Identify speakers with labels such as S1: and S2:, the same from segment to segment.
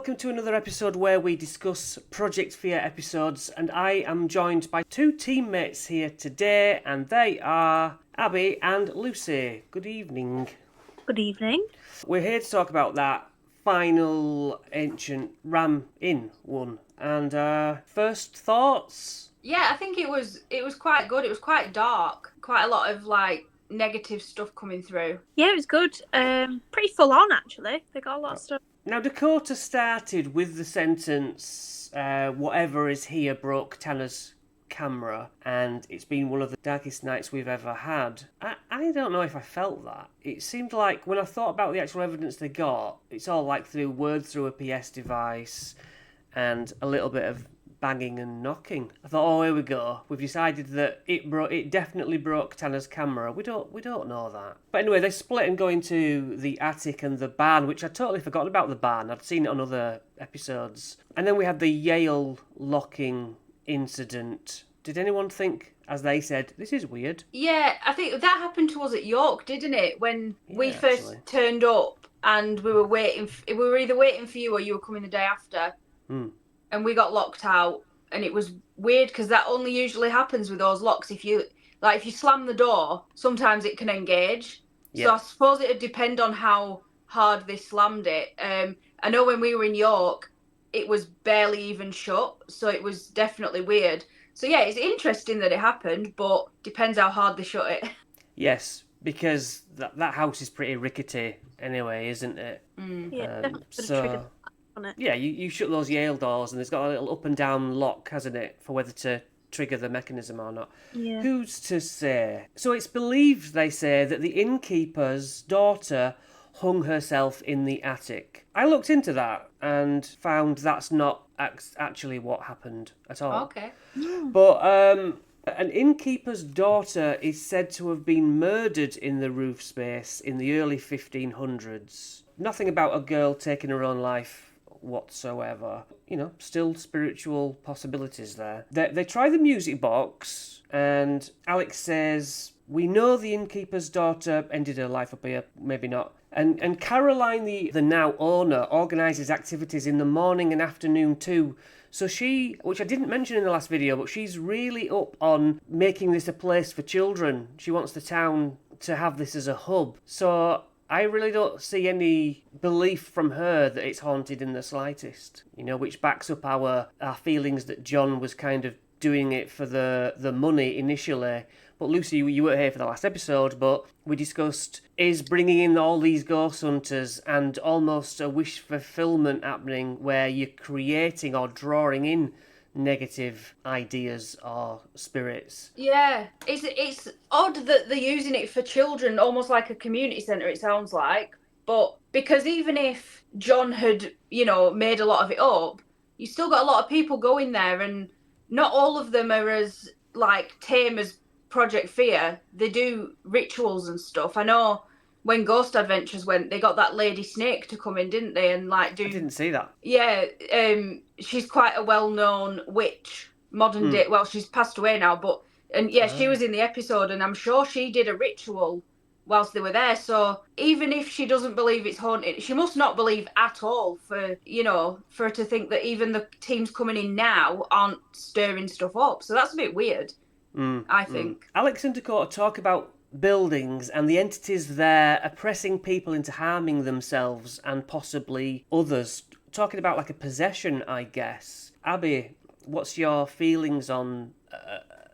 S1: welcome to another episode where we discuss Project Fear episodes, and I am joined by two teammates here today, and they are Abby and Lucy. Good evening.
S2: Good evening.
S1: We're here to talk about that final ancient Ram Inn one, and first thoughts?
S3: Yeah, I think it was quite good. It was quite dark, quite a lot of negative stuff coming through.
S2: Yeah, it was good. Pretty full on actually. They got a lot of stuff.
S1: Now, Dakota started with the sentence, whatever is here broke Tanner's camera, and it's been one of the darkest nights we've ever had. I don't know if I felt that. It seemed like when I thought about the actual evidence they got, it's all like through a PS device and a little bit of banging and knocking. I thought, oh, here we go. We've decided that it definitely broke Tanner's camera. We don't know that. But anyway, they split and go into the attic and the barn, which I'd totally forgotten about the barn. I'd seen it on other episodes. And then we had the Yale locking incident. Did anyone think, as they said, this is weird?
S3: Yeah, I think that happened to us at York, didn't it? When we first turned up and we were waiting. We were either waiting for you or you were coming the day after. And we got locked out, and it was weird because that only usually happens with those locks. If you slam the door, sometimes it can engage. Yeah. So I suppose it would depend on how hard they slammed it. I know when we were in York, it was barely even shut, so it was definitely weird. So yeah, it's interesting that it happened, but depends how hard they shut it.
S1: Yes, because that house is pretty rickety anyway, isn't it?
S2: Yeah, so.
S1: Yeah, you shut those Yale doors and there's got a little up and down lock, hasn't it, for whether to trigger the mechanism or not.
S2: Yeah.
S1: Who's to say? So it's believed, they say, that the innkeeper's daughter hung herself in the attic. I looked into that and found that's not actually what happened at all.
S3: Okay.
S1: But an innkeeper's daughter is said to have been murdered in the roof space in the early 1500s. Nothing about a girl taking her own life whatsoever. You know, still spiritual possibilities there. They try the music box, and Alex says, we know the innkeeper's daughter ended her life up here, maybe not. And Caroline, the now owner, organises activities in the morning and afternoon too. So she, which I didn't mention in the last video, but she's really up on making this a place for children. She wants the town to have this as a hub. So I really don't see any belief from her that it's haunted in the slightest, you know, which backs up our feelings that John was kind of doing it for the money initially. But Lucy, you weren't here for the last episode, but we discussed is bringing in all these ghost hunters and almost a wish fulfillment happening where you're creating or drawing in negative ideas or spirits.
S3: Yeah, it's odd that they're using it for children, almost like a community centre, it sounds like. But because even if John had, made a lot of it up, you still got a lot of people going there, and not all of them are as tame as Project Fear. They do rituals and stuff. I know when Ghost Adventures went, they got that Lady Snake to come in, didn't they? And do.
S1: I didn't see that.
S3: Yeah, she's quite a well-known witch, modern day. Well, she's passed away now, but she was in the episode, and I'm sure she did a ritual whilst they were there. So even if she doesn't believe it's haunted, she must not believe at all for her to think that even the teams coming in now aren't stirring stuff up. So that's a bit weird, I think.
S1: Alex and Dakota talk about buildings and the entities there oppressing people into harming themselves and possibly others. Talking about like a possession, I guess. Abby, what's your feelings on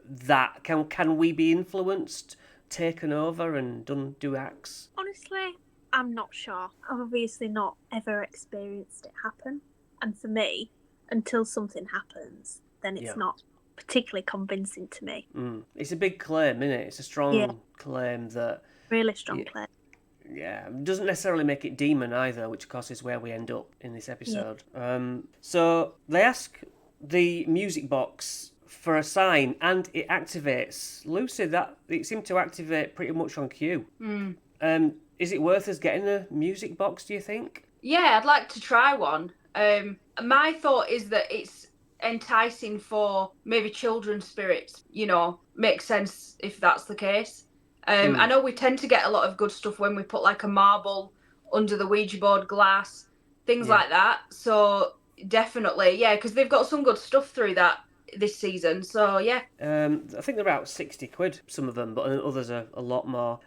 S1: that? Can we be influenced, taken over and do acts?
S2: Honestly, I'm not sure. I've obviously not ever experienced it happen. And for me, until something happens, then it's not particularly convincing to me.
S1: It's a big claim, isn't it? It's a strong claim that...
S2: Really strong claim.
S1: Yeah, doesn't necessarily make it demon either, which of course is where we end up in this episode. Yeah. So they ask the music box for a sign and it activates. Lucy, that it seemed to activate pretty much on cue. Is it worth us getting a music box, do you think?
S3: Yeah, I'd like to try one. My thought is that it's enticing for maybe children's spirits, makes sense if that's the case. I know we tend to get a lot of good stuff when we put a marble under the Ouija board glass. things like that. So definitely, yeah, because they've got some good stuff through that this season. So yeah.
S1: I think they're about 60 quid, some of them, but others are a lot more.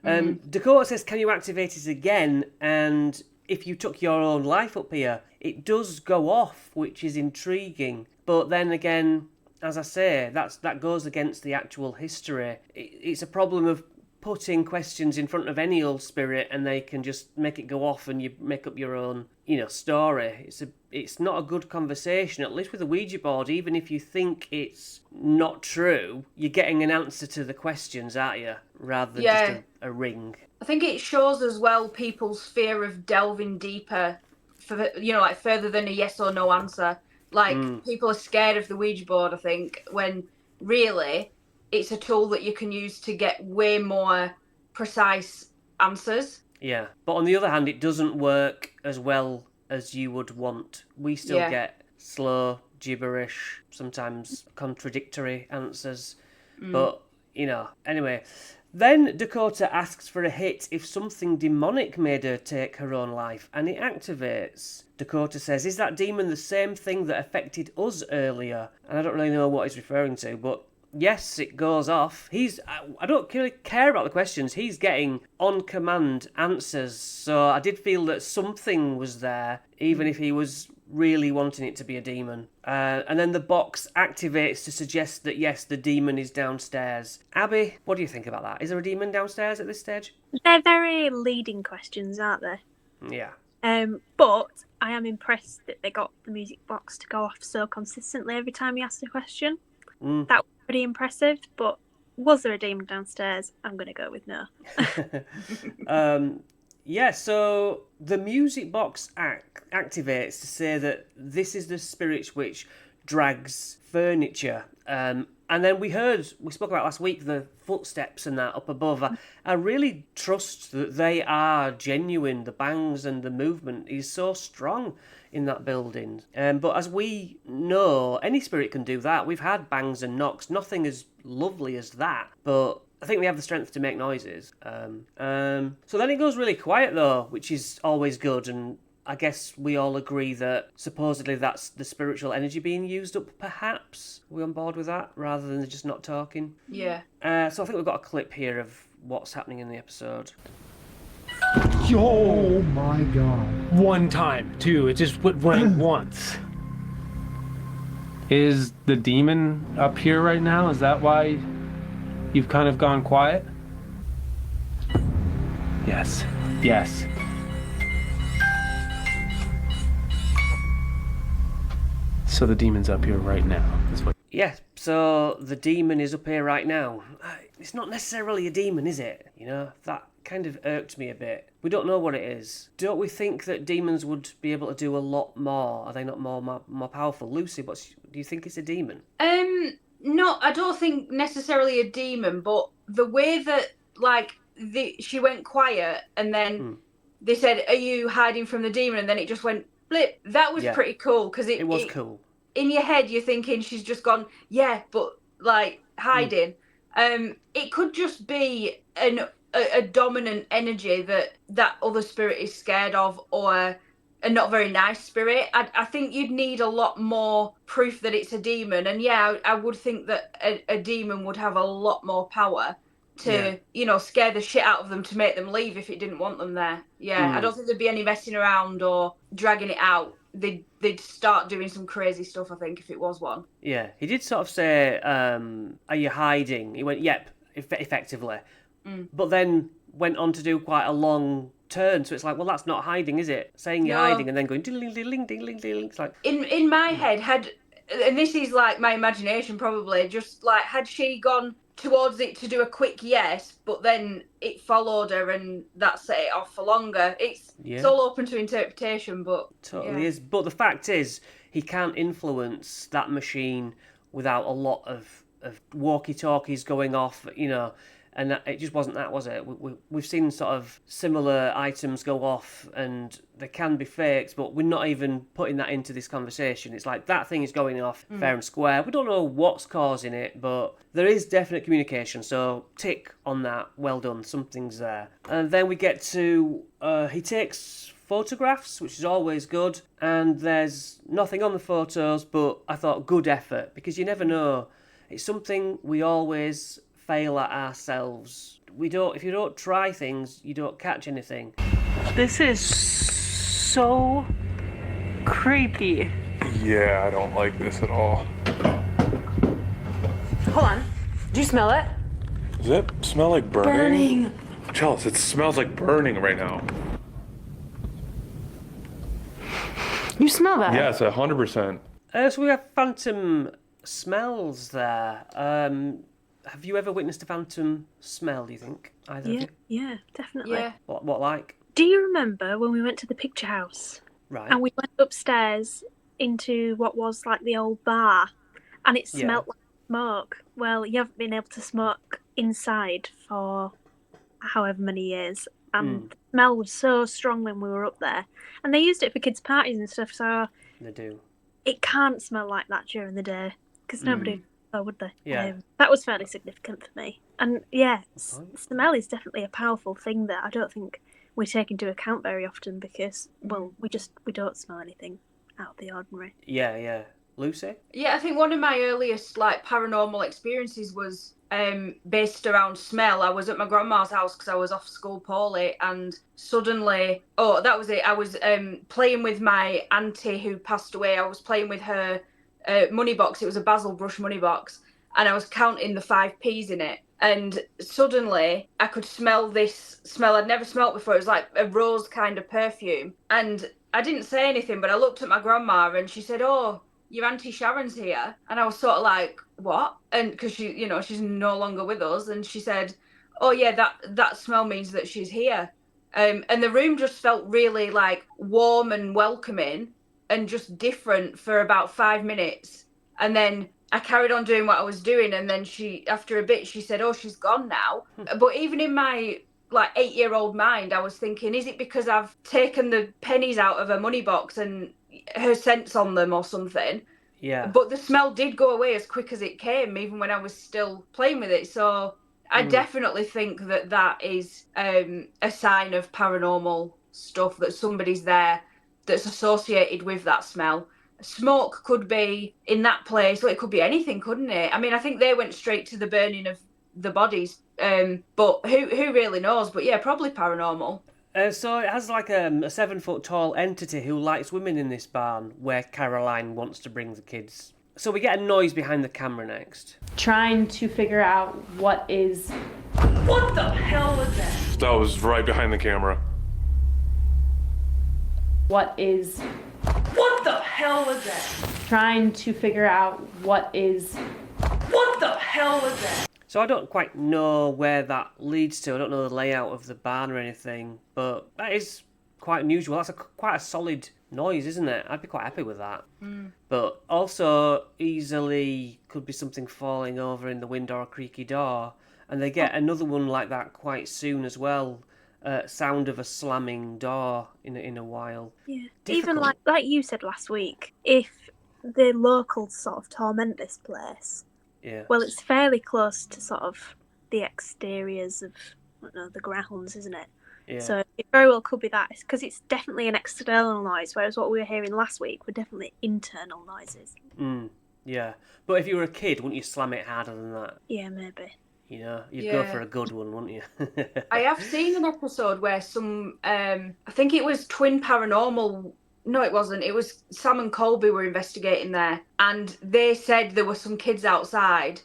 S1: Dakota says, can you activate it again? And if you took your own life up here, it does go off, which is intriguing. But then again, as I say, that goes against the actual history. It's a problem of putting questions in front of any old spirit and they can just make it go off and you make up your own, story. It's not a good conversation, at least with a Ouija board. Even if you think it's not true, you're getting an answer to the questions, aren't you? Rather than just a ring.
S3: I think it shows as well people's fear of delving deeper, like further than a yes or no answer. Like people are scared of the Ouija board, I think, when really it's a tool that you can use to get way more precise answers.
S1: Yeah, but on the other hand, it doesn't work as well as you would want. We still get slow, gibberish, sometimes contradictory answers. But, anyway. Then Dakota asks for a hit if something demonic made her take her own life, and it activates. Dakota says, is that demon the same thing that affected us earlier? And I don't really know what he's referring to, but yes, it goes off. I don't really care about the questions. He's getting on-command answers, so I did feel that something was there, even if he was really wanting it to be a demon. And then the box activates to suggest that, yes, the demon is downstairs. Abby, what do you think about that? Is there a demon downstairs at this stage?
S2: They're very leading questions, aren't they?
S1: Yeah.
S2: But I am impressed that they got the music box to go off so consistently every time you asked a question. That was pretty impressive, but was there a demon downstairs? I'm going to go with no.
S1: Yeah, so the music box activates to say that this is the spirit which drags furniture. And then we spoke about last week, the footsteps and that up above. I really trust that they are genuine. The bangs and the movement is so strong in that building. But as we know, any spirit can do that. We've had bangs and knocks, nothing as lovely as that. But I think they have the strength to make noises. So then it goes really quiet though, which is always good. And I guess we all agree that supposedly that's the spiritual energy being used up, perhaps. Are we on board with that, rather than just not talking?
S3: Yeah.
S1: So I think we've got a clip here of what's happening in the episode.
S4: Oh my god. One time, too. It just went once. Is the demon up here right now? Is that why you've kind of gone quiet? Yes. Yes. So the demon's up here right now.
S1: Yeah, so the demon is up here right now. It's not necessarily a demon, is it? That kind of irked me a bit. We don't know what it is. Don't we think that demons would be able to do a lot more? Are they not more powerful? Lucy, do you think it's a demon?
S3: No, I don't think necessarily a demon, but the way that, she went quiet and then they said, are you hiding from the demon? And then it just went blip. That was pretty cool, because it was
S1: cool.
S3: In your head, you're thinking she's just gone, but, hiding. It could just be a dominant energy that other spirit is scared of, or a not very nice spirit. I think you'd need a lot more proof that it's a demon. And I would think that a demon would have a lot more power to, scare the shit out of them to make them leave if it didn't want them there. I don't think there'd be any messing around or dragging it out. They'd start doing some crazy stuff, I think, if it was one.
S1: Yeah, he did sort of say, are you hiding? He went, yep, effectively. But then went on to do quite a long turn, so it's like, well, that's not hiding, is it? Saying you're hiding and then going ding ding ding ding ding ding. It's like,
S3: in my head, and this is my imagination probably, just had she gone towards it to do a quick yes, but then it followed her and that set it off for longer. It's all open to interpretation, but
S1: totally is. But the fact is, he can't influence that machine without a lot of walkie-talkies going off, and it just wasn't that, was it? We've seen sort of similar items go off, and they can be faked, but we're not even putting that into this conversation. It's like, that thing is going off fair and square. We don't know what's causing it, but there is definite communication, so tick on that. Well done, something's there. And then we get to, he takes photographs, which is always good, and there's nothing on the photos, but I thought good effort, because you never know. It's something we always fail at ourselves. If you don't try things, you don't catch anything.
S5: This is so creepy.
S6: Yeah, I don't like this at all.
S5: Hold on. Do you smell it?
S6: Does that smell like burning? Chalice, it smells like burning right now.
S5: You smell that?
S6: Yes, 100%.
S1: So we have phantom smells there. Have you ever witnessed a phantom smell, do you think? Either of you?
S2: Yeah, definitely.
S3: Yeah.
S1: What like?
S2: Do you remember when we went to the picture house?
S1: Right.
S2: And we went upstairs into what was like the old bar, and it smelled like smoke. Well, you haven't been able to smoke inside for however many years, and the smell was so strong when we were up there. And they used it for kids' parties and stuff, so
S1: They do.
S2: it can't smell like that during the day, because nobody would they?
S1: Yeah.
S2: That was fairly significant for me. And yeah, smell is definitely a powerful thing that I don't think we take into account very often, because, well, we don't smell anything out of the ordinary.
S1: Yeah. Lucy?
S3: Yeah, I think one of my earliest paranormal experiences was based around smell. I was at my grandma's house because I was off school poorly, and suddenly, that was it. I was playing with my auntie who passed away. I was playing with her money box. It was a basil brush money box, and I was counting the 5p's in it. And suddenly I could smell this smell I'd never smelled before. It was like a rose kind of perfume. And I didn't say anything, but I looked at my grandma and she said, "Oh, your Auntie Sharon's here." And I was sort of like, "What?" And because she's no longer with us. And she said, "Oh yeah, that smell means that she's here." And the room just felt really warm and welcoming and just different for about 5 minutes. And then I carried on doing what I was doing, and then after a bit, she said, "Oh, she's gone now." But even in my 8-year-old mind, I was thinking, is it because I've taken the pennies out of her money box and her scent's on them or something?
S1: Yeah.
S3: But the smell did go away as quick as it came, even when I was still playing with it. So I definitely think that is a sign of paranormal stuff, that somebody's there that's associated with that smell. Smoke could be in that place, or it could be anything, couldn't it? I mean, I think they went straight to the burning of the bodies, but who really knows? But yeah, probably paranormal.
S1: So it has a 7-foot tall entity who likes women in this barn where Caroline wants to bring the kids. So we get a noise behind the camera next.
S7: Trying to figure out what the hell was that?
S6: That was right behind the camera.
S7: What the hell was that? Trying to figure out what the hell was that?
S1: So I don't quite know where that leads to. I don't know the layout of the barn or anything, but that is quite unusual. That's quite a solid noise, isn't it? I'd be quite happy with that. But also easily could be something falling over in the wind or a creaky door. And they get another one like that quite soon as well. Sound of a slamming door in a while.
S2: Yeah.
S1: Difficult.
S2: Even like you said last week, if the locals sort of torment this place, well, it's fairly close to sort of the exteriors of the grounds, isn't it?
S1: Yeah.
S2: So it very well could be that, because it's definitely an external noise, whereas what we were hearing last week were definitely internal noises.
S1: Yeah. But if you were a kid, wouldn't you slam it harder than that?
S2: Yeah, maybe.
S1: You'd go for a good one, wouldn't you?
S3: I have seen an episode where some, I think it was Twin Paranormal. No, it wasn't. It was Sam and Colby were investigating there, and they said there were some kids outside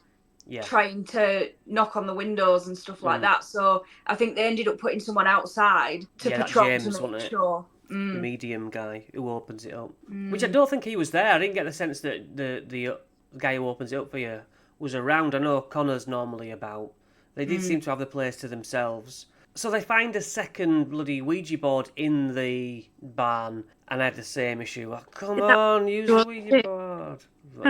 S3: trying to knock on the windows and stuff like that. So I think they ended up putting someone outside to patrol
S1: James,
S3: to make sure.
S1: The medium guy who opens it up. Which I don't think he was there. I didn't get the sense that the guy who opens it up for you was around. I know Connor's normally about. They did seem to have the place to themselves. So they find a second bloody Ouija board in the barn, and I had the same issue. Oh, come on, use the Ouija board.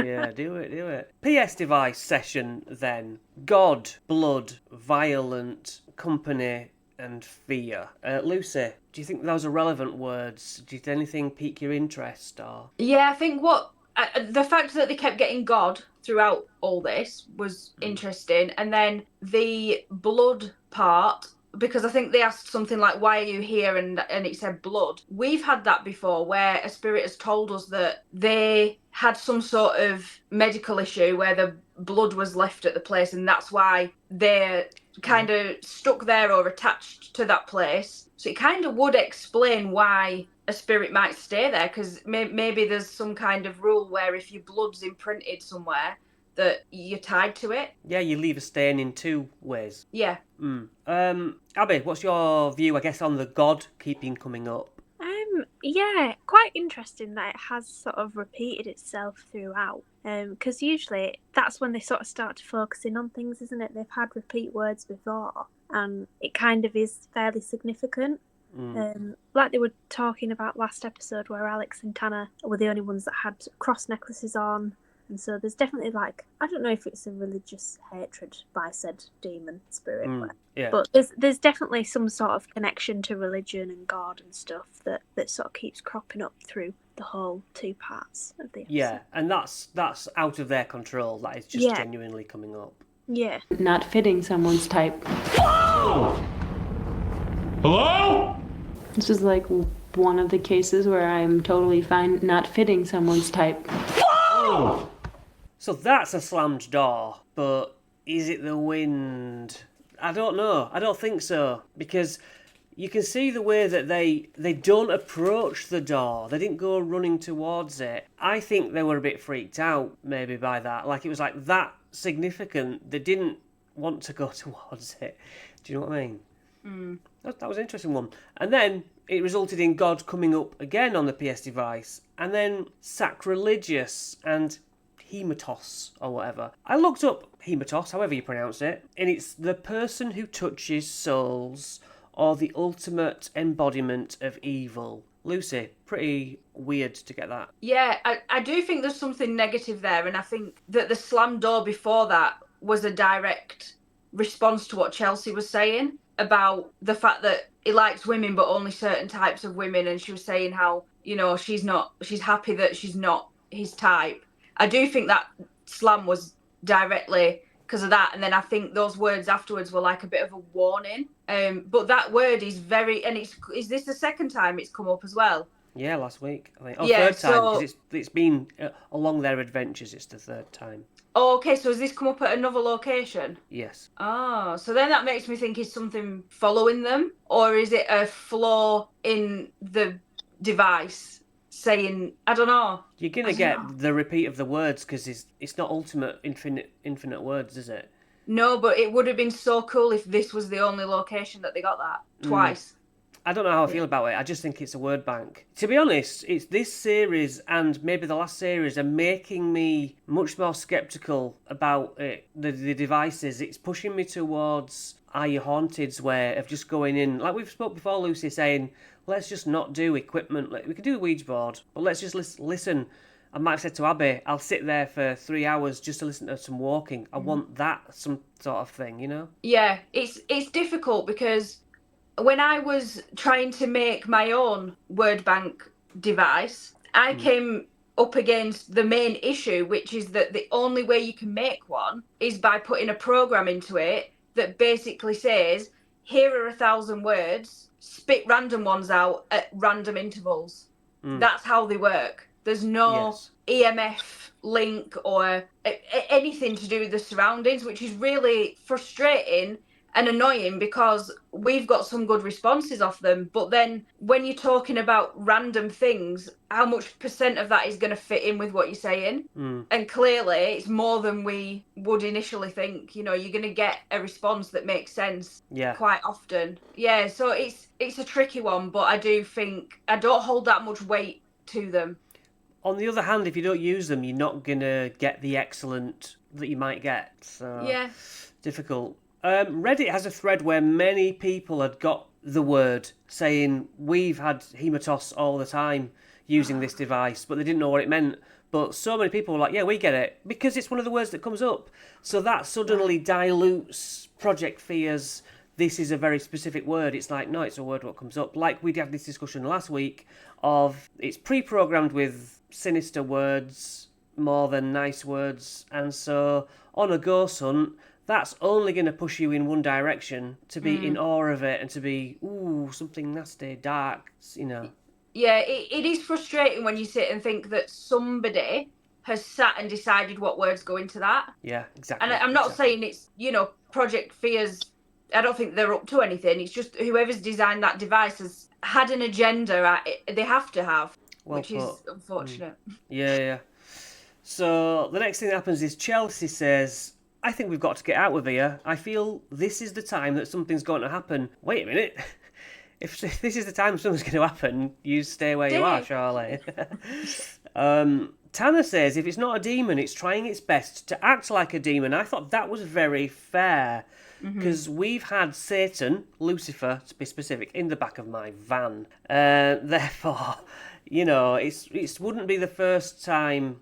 S1: Yeah, do it. PS device session then. God, blood, violent, company, and fear. Lucy, do you think those are relevant words? Did anything pique your interest? Or?
S3: Yeah, I think the fact that they kept getting God throughout all this was interesting. And then the blood part because I think they asked something like, why are you here? And it said blood. We've had that before where a spirit has told us that they had some sort of medical issue where the blood was left at the place, and that's why they're kind of stuck there or attached to that place. So it kind of would explain why a spirit might stay there, because maybe there's some kind of rule where if your blood's imprinted somewhere, that you're tied to it.
S1: Yeah, you leave a stain in two ways.
S3: Yeah.
S1: Abby, what's your view, I guess, on the god keeping coming up?
S2: Yeah, quite interesting that it has sort of repeated itself throughout. Because usually that's when they sort of start to focus in on things, isn't it? They've had repeat words before, and it kind of is fairly significant. Like they were talking about last episode where Alex and Tanner were the only ones that had cross necklaces on. And so there's definitely, like, I don't know if it's a religious hatred by said demon spirit, but there's definitely some sort of connection to religion and God and stuff that sort of keeps cropping up through the whole 2 parts of the episode.
S1: Yeah, and that's out of their control. That is just genuinely coming up.
S2: Yeah.
S5: Not fitting someone's type.
S6: Hello?
S5: This is like one of the cases where I'm totally fine not fitting someone's type.
S1: So that's a slammed door, but is it the wind? I don't know. I don't think so, because you can see the way that they don't approach the door. They didn't go running towards it. I think they were a bit freaked out maybe by that. Like, it was like that significant. They didn't want to go towards it. Do you know what I mean? That was an interesting one. And then it resulted in God coming up again on the PS device, and then sacrilegious and hematos or whatever. I looked up hematos, however you pronounce it, and it's the person who touches souls or the ultimate embodiment of evil. Lucy, pretty weird to get that.
S3: Yeah, I do think there's something negative there, and I think that the slam door before that was a direct response to what Chelsea was saying about the fact that he likes women but only certain types of women, and she was saying how, you know, she's happy that she's not his type. I do think that slam was directly because of that, and then I think those words afterwards were like a bit of a warning. But that word is very, and is this the second time it's come up as well?
S1: Yeah, last week, I think. Third time, because it's been along their adventures, it's the third time.
S3: Oh, okay, so has this come up at another location?
S1: Yes.
S3: Oh, so then that makes me think, is something following them, or is it a flaw in the device saying, I don't know.
S1: You're going to get the repeat of the words, because it's not ultimate infinite words, is it?
S3: No, but it would have been so cool if this was the only location that they got that twice.
S1: I don't know how I feel about it. I just think it's a word bank. To be honest, it's this series and maybe the last series are making me much more sceptical about it, the devices. It's pushing me towards Are You Haunted's way of just going in. Like we've spoke before, Lucy, saying, let's just not do equipment. We can do a Ouija board, but let's just listen. I might have said to Abby, I'll sit there for 3 hours just to listen to some walking. I want that, some sort of thing, you know?
S3: Yeah, it's difficult because when I was trying to make my own word bank device, I came up against the main issue, which is that the only way you can make one is by putting a program into it that basically says, here are 1,000 words, spit random ones out at random intervals. That's how they work. There's no EMF link or anything to do with the surroundings, which is really frustrating and annoying because we've got some good responses off them. But then when you're talking about random things, how much % of that is going to fit in with what you're saying? And clearly it's more than we would initially think. You know, you're going to get a response that makes sense quite often. Yeah, so it's a tricky one, but I do think I don't hold that much weight to them.
S1: On the other hand, if you don't use them, you're not going to get the excellent that you might get. So difficult. Reddit has a thread where many people had got the word saying, we've had hematos all the time using this device, but they didn't know what it meant. But so many people were like, yeah, we get it, because it's one of the words that comes up. So that suddenly dilutes Project Fear's, this is a very specific word. It's like, no, it's a word what comes up. Like we had this discussion last week of it's pre-programmed with sinister words more than nice words. And so on a ghost hunt, that's only going to push you in one direction, to be in awe of it and to be, ooh, something nasty, dark, you know.
S3: Yeah, it is frustrating when you sit and think that somebody has sat and decided what words go into that.
S1: Yeah, exactly.
S3: And I'm not saying it's, Project Fear's, I don't think they're up to anything. It's just whoever's designed that device has had an agenda they have to have, which is unfortunate.
S1: Yeah. So the next thing that happens is Chelsea says, I think we've got to get out of here. I feel this is the time that something's going to happen. Wait a minute. If this is the time something's going to happen, you stay where you are, Charlie. Tanner says, if it's not a demon, it's trying its best to act like a demon. I thought that was very fair, because we've had Satan, Lucifer to be specific, in the back of my van. Therefore, it wouldn't be the first time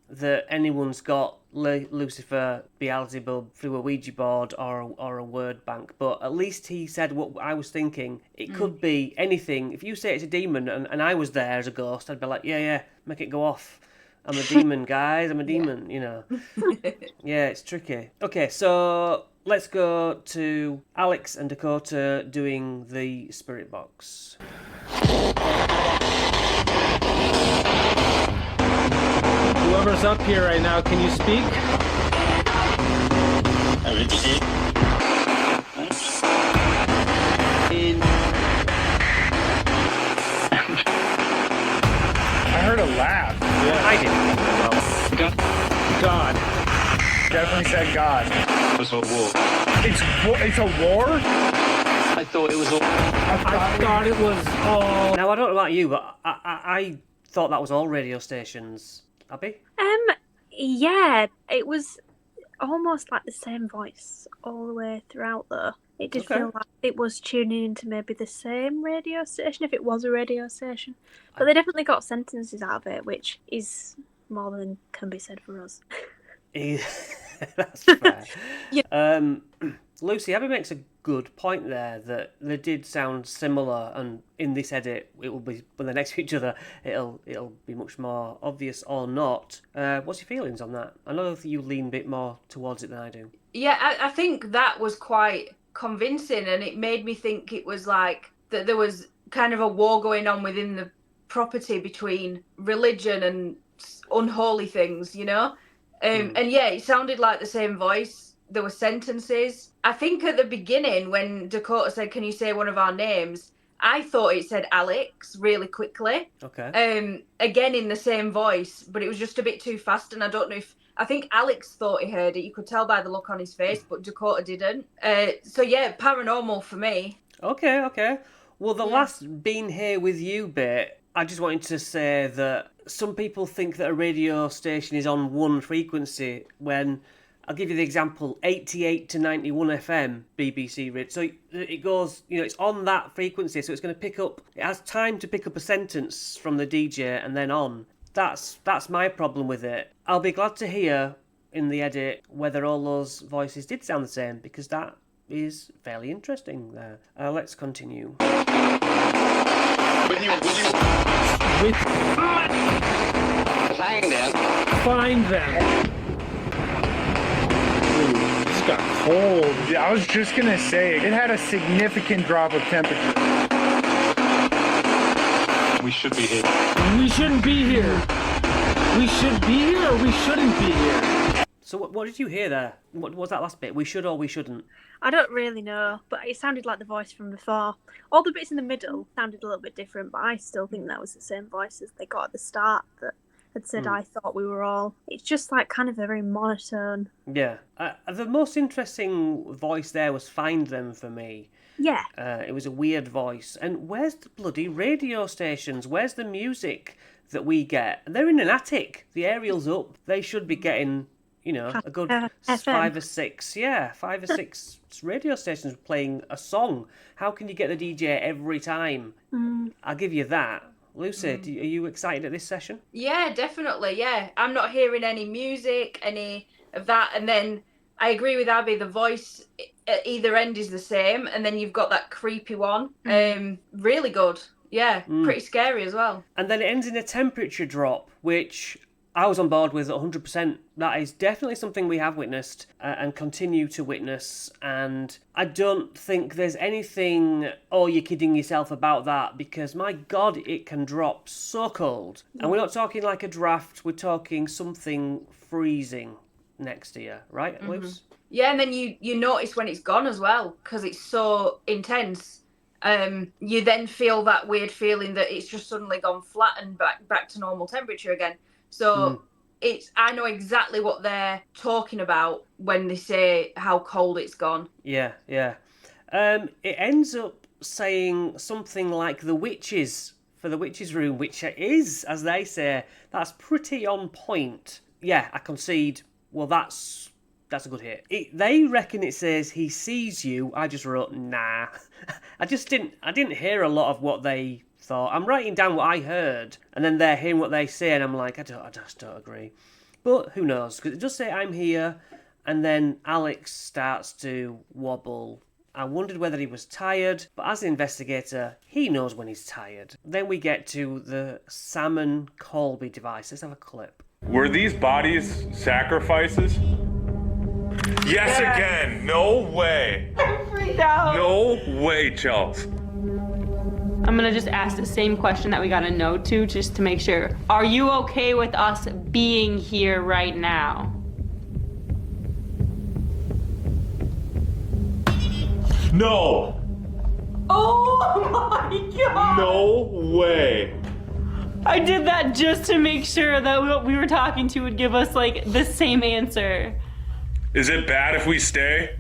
S1: that anyone's got Lucifer, Beelzebub through a Ouija board or a word bank, but at least he said what I was thinking. It could be anything. If you say it's a demon and I was there as a ghost, I'd be like, yeah, make it go off. I'm a demon, guys. I'm a demon, Yeah, it's tricky. Okay, so let's go to Alex and Dakota doing the spirit box.
S4: Whoever's up here right now, can you speak?
S8: I heard a laugh.
S4: Yeah.
S1: I didn't.
S4: God.
S8: Definitely said God.
S9: It was a war.
S8: It's a war?
S9: I thought it was all.
S4: I thought it was all...
S1: Now, I don't know about you, but I thought that was all radio stations. Abby?
S2: Yeah, it was almost like the same voice all the way throughout, though. It did feel like it was tuning into maybe the same radio station, if it was a radio station. But they definitely got sentences out of it, which is more than can be said for us.
S1: That's fair.
S2: Yeah.
S1: Lucy, Abby makes a good point there that they did sound similar, and in this edit, it will be when they're next to each other. It'll be much more obvious or not. What's your feelings on that? I know that you lean a bit more towards it than I do.
S3: Yeah, I think that was quite convincing, and it made me think it was like that there was kind of a war going on within the property between religion and unholy things, And yeah, it sounded like the same voice. There were sentences. I think at the beginning when Dakota said, "Can you say one of our names?" I thought it said Alex really quickly.
S1: Okay.
S3: Again in the same voice, but it was just a bit too fast, and I don't know I think Alex thought he heard it. You could tell by the look on his face, but Dakota didn't. So yeah, paranormal for me.
S1: Okay. Well, the last being here with you bit, I just wanted to say that some people think that a radio station is on one frequency when, I'll give you the example, 88 to 91 FM, BBC Radio. So it goes, it's on that frequency, so it's going to pick up, it has time to pick up a sentence from the DJ and then on. That's my problem with it. I'll be glad to hear in the edit whether all those voices did sound the same, because that is fairly interesting there. Let's continue.
S4: Find them. This got cold.
S8: Yeah, I was just gonna say, it had a significant drop of temperature.
S9: We should be here.
S4: We shouldn't be here. We should be here or we shouldn't be here.
S1: So what did you hear there? What was that last bit? We should or we shouldn't?
S2: I don't really know, but it sounded like the voice from before. All the bits in the middle sounded a little bit different, but I still think that was the same voice as they got at the start that had said, I thought we were all. It's just like kind of a very monotone.
S1: Yeah. The most interesting voice there was Find Them for me.
S2: Yeah.
S1: It was a weird voice. And where's the bloody radio stations? Where's the music that we get? They're in an attic. The aerial's up. They should be getting, a good
S2: FM.
S1: 5 or 6. Yeah, 5 or 6 radio stations playing a song. How can you get the DJ every time? I'll give you that. Lucy, are you excited at this session?
S3: Yeah, definitely, yeah. I'm not hearing any music, any of that. And then I agree with Abby, the voice at either end is the same. And then you've got that creepy one. Really good. Yeah, pretty scary as well.
S1: And then it ends in a temperature drop, which I was on board with 100%. That is definitely something we have witnessed and continue to witness. And I don't think there's anything, oh, you're kidding yourself about that, because my God, it can drop so cold. And we're not talking like a draft, we're talking something freezing next to you, right, Luce?
S3: Yeah, and then you notice when it's gone as well, because it's so intense. You then feel that weird feeling that it's just suddenly gone flat and back to normal temperature again. So I know exactly what they're talking about when they say how cold it's gone.
S1: Yeah. It ends up saying something like the witches for the witches' room, which is, as they say, that's pretty on point. Yeah, I concede. Well, that's a good hit. They reckon it says he sees you. I just wrote nah. I didn't hear a lot of what they thought. I'm writing down what I heard, and then they're hearing what they say, and I'm like, I just don't agree. But who knows? Because it does say I'm here, and then Alex starts to wobble. I wondered whether he was tired, but as an investigator, he knows when he's tired. Then we get to the Salmon Colby device. Let's have a clip.
S6: Were these bodies sacrifices? Yes, again. No way.
S7: I'm freaked out.
S6: No way, Chels.
S5: I'm gonna just ask the same question that we got a no to, just to make sure. Are you okay with us being here right now?
S6: No.
S7: Oh my God.
S6: No way.
S5: I did that just to make sure that what we were talking to would give us like the same answer.
S6: Is it bad if we stay?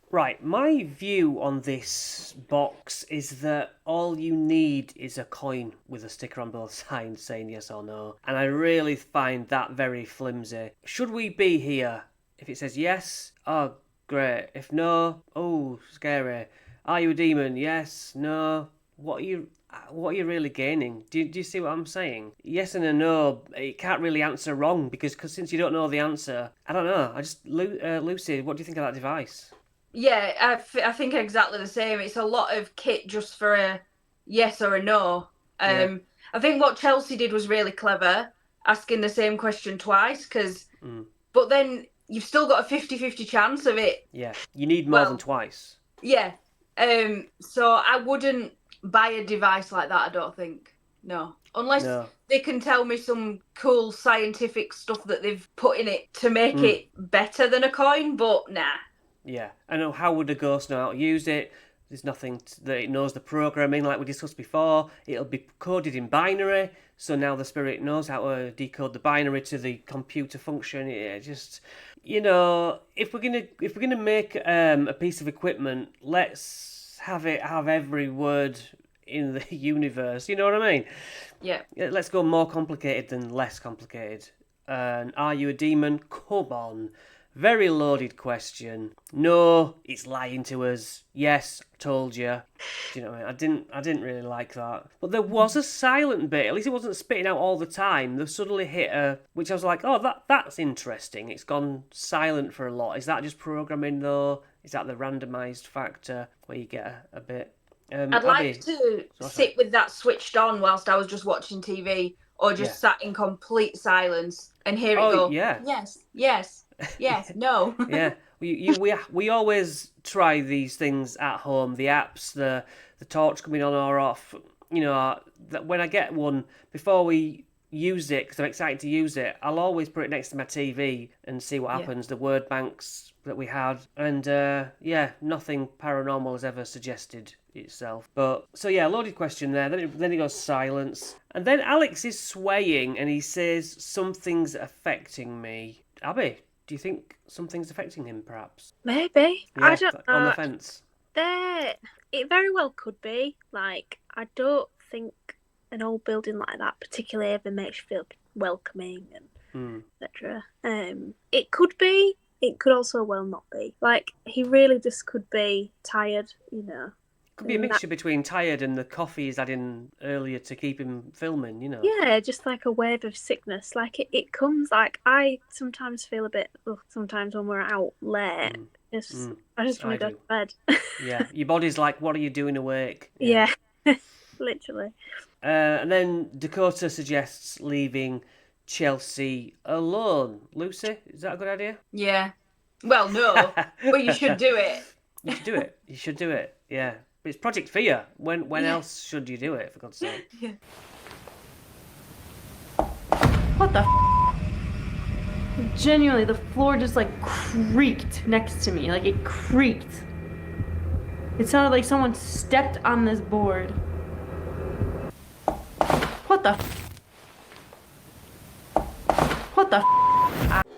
S1: Right, my view on this box is that all you need is a coin with a sticker on both sides saying yes or no. And I really find that very flimsy. Should we be here? If it says yes, oh, great. If no, oh, scary. Are you a demon? Yes, no. What are you really gaining? Do you see what I'm saying? Yes and a no, it can't really answer wrong because since you don't know the answer, I don't know. Lucy, what do you think of that device?
S3: Yeah, I think exactly the same. It's a lot of kit just for a yes or a no. I think what Chelsea did was really clever, asking the same question twice, but then you've still got a 50-50 chance of it.
S1: Yeah, you need more than twice.
S3: Yeah. So I wouldn't buy a device like that, I don't think. No. Unless they can tell me some cool scientific stuff that they've put in it to make it better than a coin, but nah.
S1: Yeah, I know. How would a ghost know how to use it? There's nothing that it knows the programming, like we discussed before. It'll be coded in binary, so now the spirit knows how to decode the binary to the computer function. It just, if we're gonna make a piece of equipment, let's have it have every word in the universe. You know what I mean?
S3: Yeah.
S1: Let's go more complicated than less complicated. And are you a demon? Come on. Very loaded question. No, it's lying to us. Yes, told you. Do you know what I mean? I didn't really like that. But there was a silent bit. At least it wasn't spitting out all the time. There suddenly hit a, which I was like, oh, that's interesting. It's gone silent for a lot. Is that just programming though? Is that the randomised factor where you get a bit?
S3: I'd like to sit with that switched on whilst I was just watching TV, or just sat in complete silence and hear it go.
S1: Yeah.
S3: Yes, no.
S1: Yeah, we always try these things at home. The apps, the torch coming on or off. When I get one, before we use it, because I'm excited to use it, I'll always put it next to my TV and see what happens. The word banks that we had, and nothing paranormal has ever suggested itself. But so loaded question there. Then it goes silence, and then Alex is swaying and he says something's affecting me. Abby, do you think something's affecting him, perhaps?
S2: Maybe.
S1: Yeah,
S2: I don't know.
S1: On the fence.
S2: It very well could be. Like, I don't think an old building like that particularly ever makes you feel welcoming and etc. It could be. It could also well not be. Like, he really just could be tired,
S1: Could be a mixture between tired and the coffee he's had in earlier to keep him filming,
S2: Yeah, just like a wave of sickness. Like, it comes, like, I sometimes feel a bit, sometimes when we're out late, I just want to go to bed.
S1: Yeah, your body's like, what are you doing awake?
S2: Yeah. Literally.
S1: And then Dakota suggests leaving Chelsea alone. Lucy, is that a good idea?
S3: Yeah. Well, no, but you should do it.
S1: You should do it. You should do it. Yeah. But it's Project Fear. When else should you do it, for God's sake?
S3: Yeah.
S5: What the Genuinely, the floor just like creaked next to me. Like it creaked. It sounded like someone stepped on this board. What the What the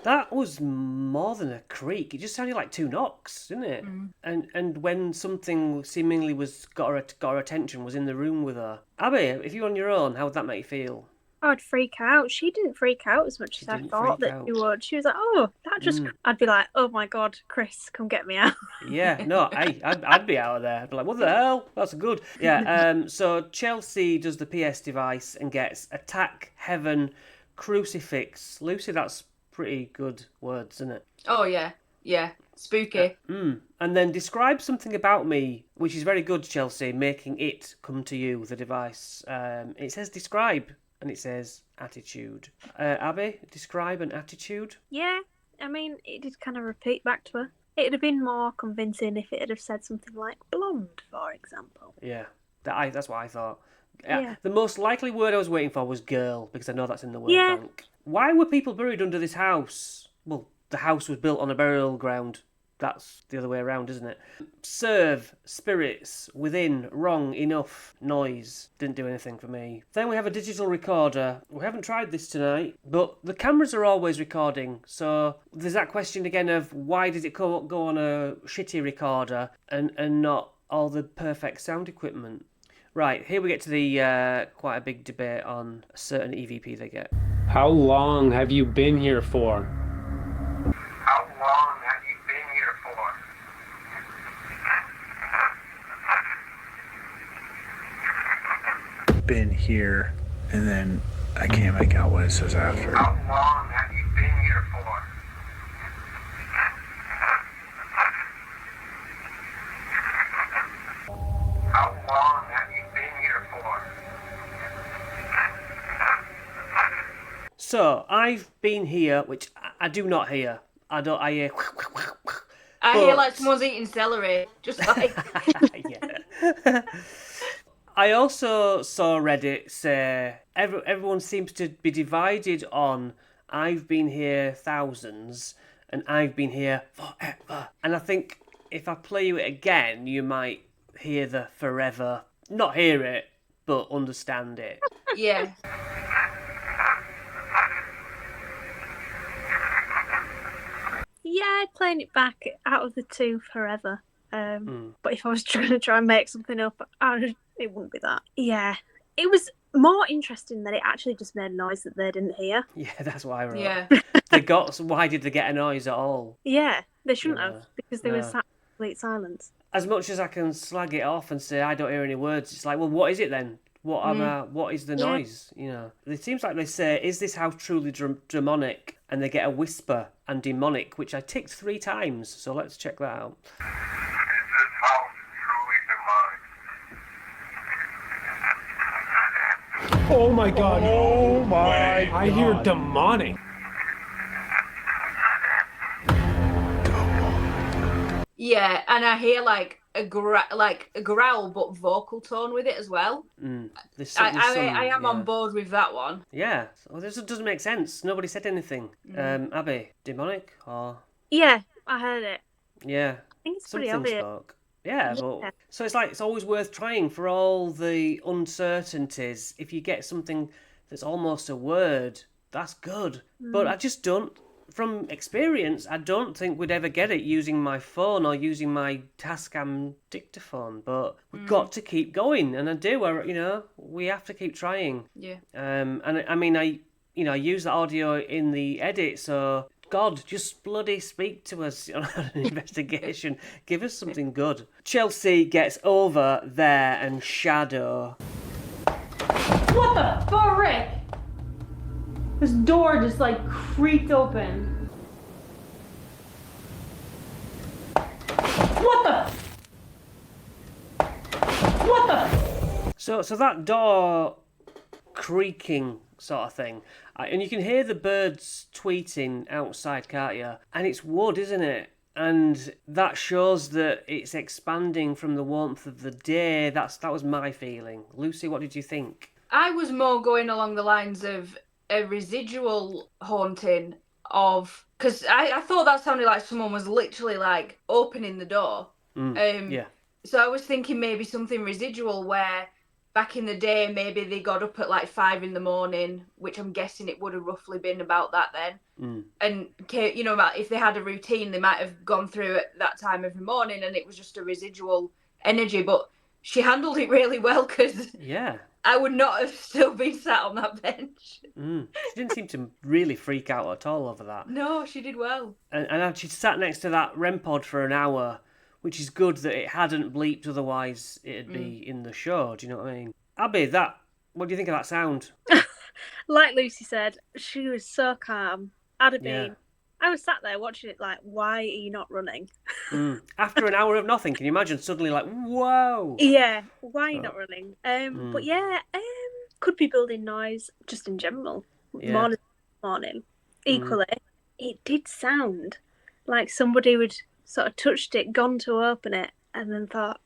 S1: That was more than a creak. It just sounded like two knocks, didn't it? And when something seemingly got her attention, was in the room with her. Abby, if you were on your own, how would that make you feel?
S2: I'd freak out. She didn't freak out as much as I thought that she would. She was like, "Oh, that just." I'd be like, "Oh my God, Chris, come get me out."
S1: Yeah, no, I'd be out of there. I'd be like, "What the hell? That's good." Yeah. So Chelsea does the PS device and gets attack, heaven, crucifix. Lucy, that's pretty good words, isn't it?
S3: Oh yeah, spooky.
S1: And then describe something about me, which is very good, Chelsea, making it come to you, the device. It says describe, and it says attitude. Abby, describe an attitude.
S2: Yeah, I mean, it did kind of repeat back to her. It'd have been more convincing if it had have said something like blonde, for example.
S1: Yeah, that's what I thought.
S2: Yeah.
S1: The most likely word I was waiting for was girl, because I know that's in the word bank. Why were people buried under this house? Well, the house was built on a burial ground. That's the other way around, isn't it? Serve, spirits, within, wrong, enough, noise. Didn't do anything for me. Then we have a digital recorder. We haven't tried this tonight, but the cameras are always recording. So there's that question again of why did it go on a shitty recorder and not all the perfect sound equipment? Right, here we get to the quite a big debate on a certain EVP they get.
S4: How long have you been here for?
S10: How long have you been here for?
S8: Been here, and then I can't make out what it says after.
S10: How long have you been here for? How long have you been here for?
S1: So, I've been here, which I do not hear. I hear...
S3: I hear like someone's eating celery. Just like...
S1: Yeah. I also saw Reddit say everyone seems to be divided on I've been here thousands and I've been here forever. And I think if I play you it again, you might hear the forever. Not hear it, but understand it.
S3: Yeah.
S2: Yeah, playing it back out of the two forever. But if I was trying to try and make something up, it wouldn't be that. Yeah. It was more interesting that it actually just made a noise that they didn't hear.
S1: Yeah, that's why I wrote.
S3: Yeah.
S1: Why did they get a noise at all?
S2: Yeah, they shouldn't have, because they were complete silence.
S1: As much as I can slag it off and say I don't hear any words, it's like, well, what is it then? What is the noise? You know, it seems like they say, "Is this house truly demonic?" And they get a whisper and demonic, which I ticked 3 times. So let's check that out.
S10: Is this house truly demonic?
S4: Oh my God.
S8: Oh my
S4: I hear demonic.
S3: Yeah, and I hear like a growl, but vocal tone with it as well. I am on board with that one.
S1: Yeah, well, this doesn't make sense. Nobody said anything. Abby, demonic or?
S2: Yeah, I heard it.
S1: Yeah,
S2: I think it's pretty
S1: something
S2: obvious.
S1: spoke. Yeah, but so it's like it's always worth trying for all the uncertainties. If you get something that's almost a word, that's good. But I just don't. From experience, I don't think we'd ever get it using my phone or using my Tascam dictaphone. But we've got to keep going, and I do. We have to keep trying.
S3: Yeah.
S1: And I mean, I use the audio in the edit, so God, just bloody speak to us on an investigation. Give us something good. Chelsea gets over there and Shadow.
S5: What the frick? This door just like creaked open. What the?
S1: So that door creaking sort of thing, and you can hear the birds tweeting outside, can't you? And it's wood, isn't it? And that shows that it's expanding from the warmth of the day. That was my feeling. Lucy, what did you think?
S3: I was more going along the lines of a residual haunting of, because I thought that sounded like someone was literally like opening the door.
S1: Yeah.
S3: So I was thinking maybe something residual where back in the day maybe they got up at like 5 a.m, which I'm guessing it would have roughly been about that then. And you know, if they had a routine, they might have gone through at that time every morning, and it was just a residual energy. But she handled it really well, because
S1: Yeah.
S3: I would not have still been sat on that bench.
S1: She didn't seem to really freak out at all over that.
S3: No, she did well.
S1: And she sat next to that REM pod for an hour, which is good that it hadn't bleeped, otherwise it'd be in the show. Do you know what I mean? Abby, what do you think of that sound?
S2: Like Lucy said, she was so calm. I'd have
S1: Yeah.
S2: been. I was sat there watching it like, why are you not running?
S1: After an hour of nothing, can you imagine suddenly like, whoa?
S2: Yeah, why are you not running? But yeah, could be building noise just in general.
S1: Yeah.
S2: Morning. Equally, it did sound like somebody would sort of touched it, gone to open it, and then thought,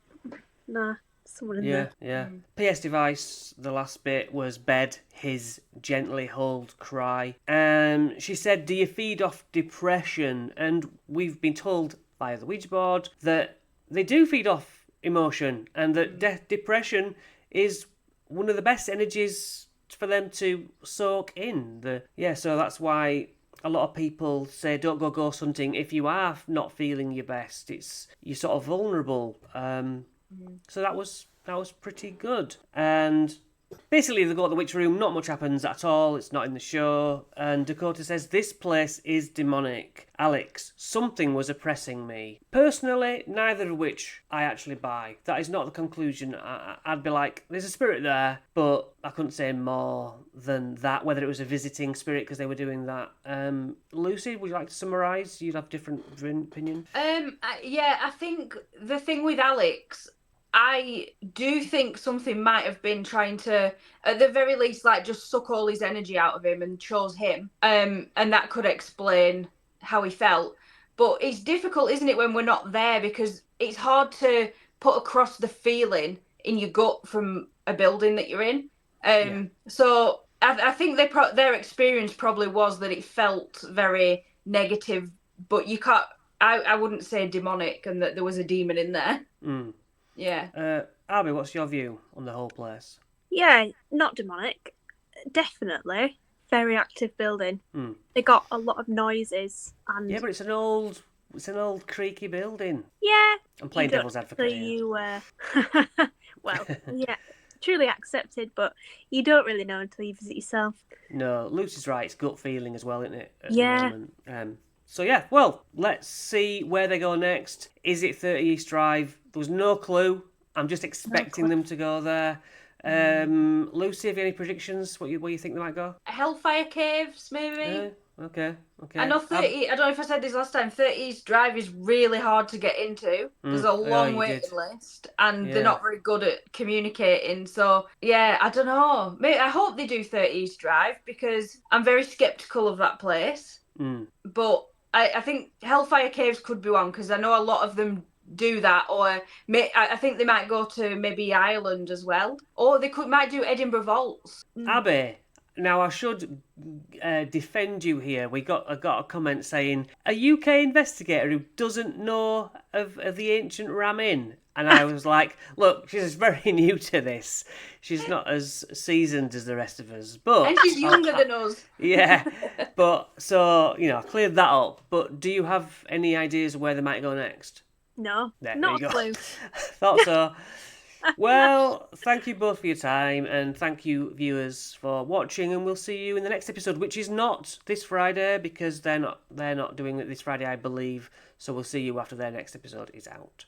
S2: nah, someone in there.
S1: Yeah. PS device, the last bit was bed, his gently hold cry. She said, do you feed off depression? And we've been told via the Ouija board that they do feed off emotion, and that depression is one of the best energies for them to soak in. So that's why a lot of people say don't go ghost hunting if you are not feeling your best. You're sort of vulnerable. So that was pretty good. And basically they go to the witch room, not much happens at all, it's not in the show, and Dakota says this place is demonic. Alex, something was oppressing me. Personally, neither of which I actually buy. That is not the conclusion. I'd be like, there's a spirit there, but I couldn't say more than that, whether it was a visiting spirit because they were doing that. Lucy, would you like to summarise? You'd have different opinion.
S3: Yeah, I think the thing with Alex, I do think something might have been trying to, at the very least, like just suck all his energy out of him and chose him. And that could explain how he felt. But it's difficult, isn't it, when we're not there, because it's hard to put across the feeling in your gut from a building that you're in. So I think their experience probably was that it felt very negative, but you can't. I wouldn't say demonic and that there was a demon in there. Yeah.
S1: Abby, what's your view on the whole place?
S2: Yeah, not demonic. Definitely. Very active building. They got a lot of noises and
S1: Yeah, but it's an old creaky building.
S2: yeah.
S1: I'm playing devil's advocate here.
S2: You well, yeah, truly accepted, but you don't really know until you visit yourself.
S1: No, Lucy's right. It's gut feeling as well, isn't it? At
S2: Yeah.
S1: the moment. So yeah, well, let's see where they go next. Is it 30 East Drive? There was no clue. I'm just expecting them to go there. Lucy, have you any predictions? Where you think they might go?
S3: Hellfire Caves, maybe?
S1: Okay.
S3: I know 30, I don't know if I said this last time, 30 East Drive is really hard to get into. There's a long waiting list, and they're not very good at communicating. So, yeah, I don't know. Maybe, I hope they do 30 East Drive, because I'm very sceptical of that place. But I think Hellfire Caves could be one, because I know a lot of them do that, or I think they might go to maybe Ireland as well, or they might do Edinburgh Vaults.
S1: Abby, now I should defend you here. I got a comment saying a UK investigator who doesn't know of the ancient Ram Inn, and I was like, look, she's very new to this. She's not as seasoned as the rest of us, but
S3: and she's younger than us.
S1: Yeah, but so I cleared that up. But do you have any ideas of where they might go next?
S2: No,
S1: There
S2: not
S1: you
S2: a
S1: go.
S2: clue.
S1: Thought so. Well, thank you both for your time, and thank you, viewers, for watching. And we'll see you in the next episode, which is not this Friday, because they're not doing it this Friday, I believe. So we'll see you after their next episode is out.